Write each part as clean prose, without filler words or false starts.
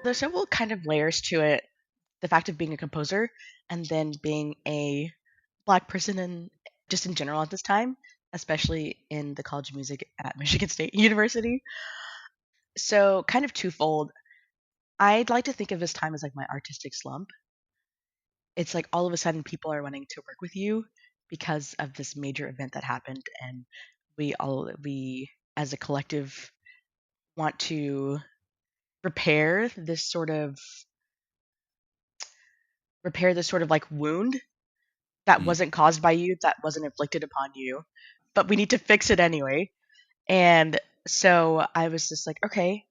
There's several kind of layers to it. The fact of being a composer and then being a Black person in just in general at this time, especially in the College of Music at Michigan State University. So kind of twofold. I'd like to think of this time as like my artistic slump. It's like all of a sudden people are wanting to work with you because of this major event that happened, and we as a collective want to repair this sort of like wound that Mm. wasn't caused by you, that wasn't inflicted upon you, but we need to fix it anyway. And so I was just like, okay.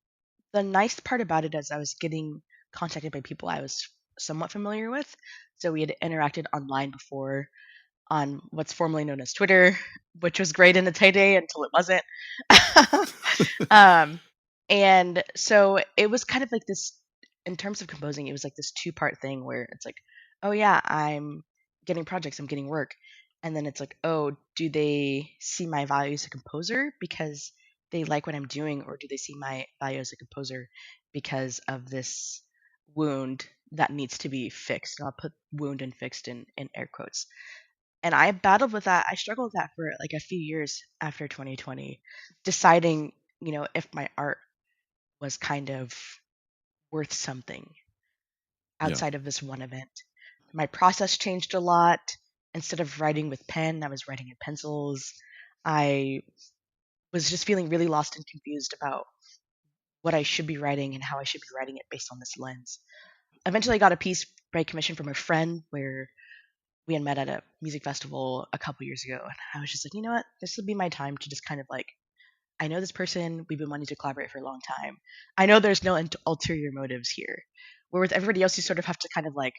The nice part about it is I was getting contacted by people I was somewhat familiar with. So we had interacted online before on what's formerly known as Twitter, which was great in its heyday until it wasn't. um, and so it was kind of like this, in terms of composing, it was like this two-part thing where it's like, oh yeah, I'm getting projects, I'm getting work. And then it's like, oh, do they see my value as a composer because they like what I'm doing, or do they see my value as a composer because of this wound that needs to be fixed? And I'll put wound and fixed in air quotes. And I battled with that. I struggled with that for like a few years after 2020, deciding, if my art was kind of worth something Yeah. outside of this one event. My process changed a lot. Instead of writing with pen, I was writing in pencils. I was just feeling really lost and confused about what I should be writing and how I should be writing it based on this lens. Eventually, I got a piece by commission from a friend where we had met at a music festival a couple years ago, and I was just like, you know what, this will be my time to just kind of like, I know this person, we've been wanting to collaborate for a long time. I know there's no ulterior motives here. Where with everybody else, you sort of have to kind of like,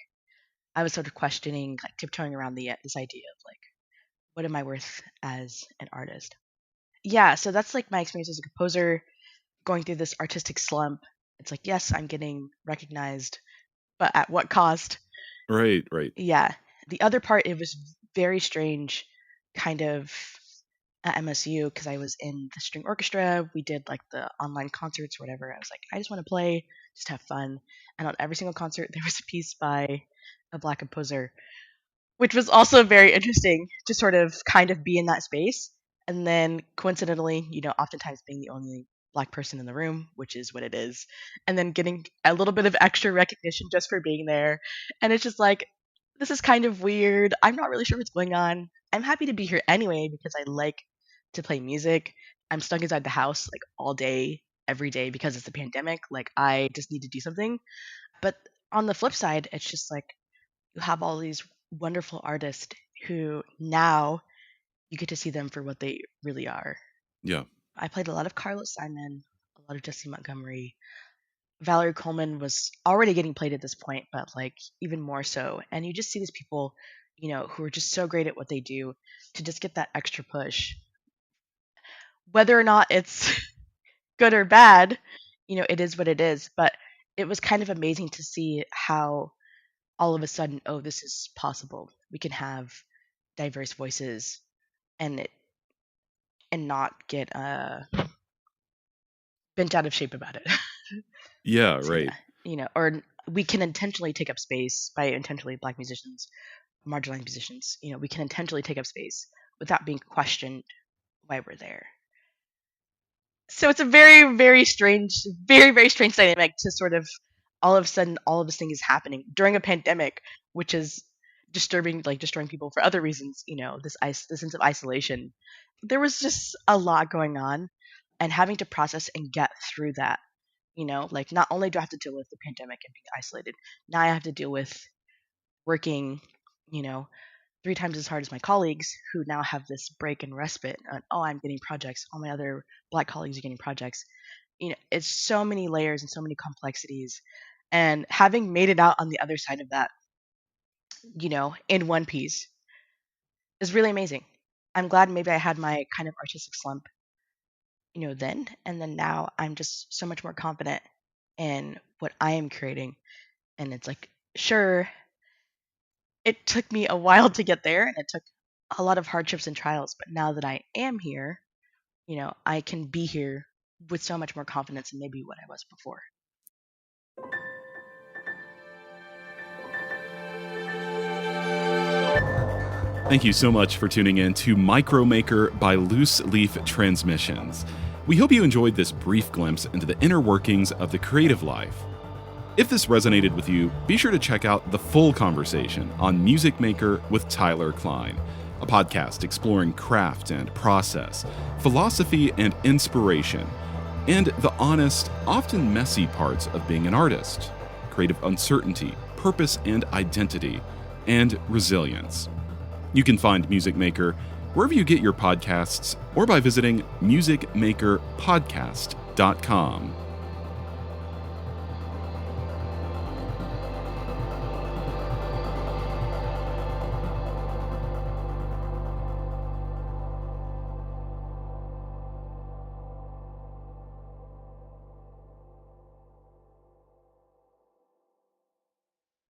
I was sort of questioning, like tiptoeing around this idea of like, what am I worth as an artist? Yeah, so that's like my experience as a composer, going through this artistic slump. It's like, yes, I'm getting recognized, but at what cost? Right, right. Yeah. The other part, it was very strange, kind of at MSU, because I was in the string orchestra. We did like the online concerts, whatever. I was like, I just want to play, just have fun. And on every single concert, there was a piece by a Black composer, which was also very interesting to sort of kind of be in that space. And then coincidentally, oftentimes being the only Black person in the room, which is what it is, and then getting a little bit of extra recognition just for being there. And it's just like, this is kind of weird. I'm not really sure what's going on. I'm happy to be here anyway because I like to play music. I'm stuck inside the house like all day, every day because it's the pandemic. Like, I just need to do something. But on the flip side, it's just like you have all these wonderful artists who now you get to see them for what they really are. Yeah. I played a lot of Carlos Simon, a lot of Jesse Montgomery. Valerie Coleman was already getting played at this point, but like even more so. And you just see these people, who are just so great at what they do to just get that extra push. Whether or not it's good or bad, it is what it is. But it was kind of amazing to see how all of a sudden, oh, this is possible. We can have diverse voices and not get bent out of shape about it. Yeah, So right. yeah, or we can intentionally take up space by intentionally Black musicians, marginalized musicians. We can intentionally take up space without being questioned why we're there. So it's a very, very strange dynamic to sort of all of a sudden all of this thing is happening during a pandemic, which is disturbing, like destroying people for other reasons. This sense of isolation. There was just a lot going on, and having to process and get through that. Like not only do I have to deal with the pandemic and being isolated, now I have to deal with working, you know, three times as hard as my colleagues who now have this break and respite. And, oh, I'm getting projects. All my other Black colleagues are getting projects. It's so many layers and so many complexities. And having made it out on the other side of that, in one piece is really amazing. I'm glad maybe I had my kind of artistic slump, then. And then now I'm just so much more confident in what I am creating. And it's like, sure, it took me a while to get there and it took a lot of hardships and trials. But now that I am here, I can be here with so much more confidence than maybe what I was before. Thank you so much for tuning in to Micromaker by Loose Leaf Transmissions. We hope you enjoyed this brief glimpse into the inner workings of the creative life. If this resonated with you, be sure to check out the full conversation on Music Maker with Tyler Kline, a podcast exploring craft and process, philosophy and inspiration, and the honest, often messy parts of being an artist, creative uncertainty, purpose and identity, and resilience. You can find Music Maker wherever you get your podcasts or by visiting musicmakerpodcast.com.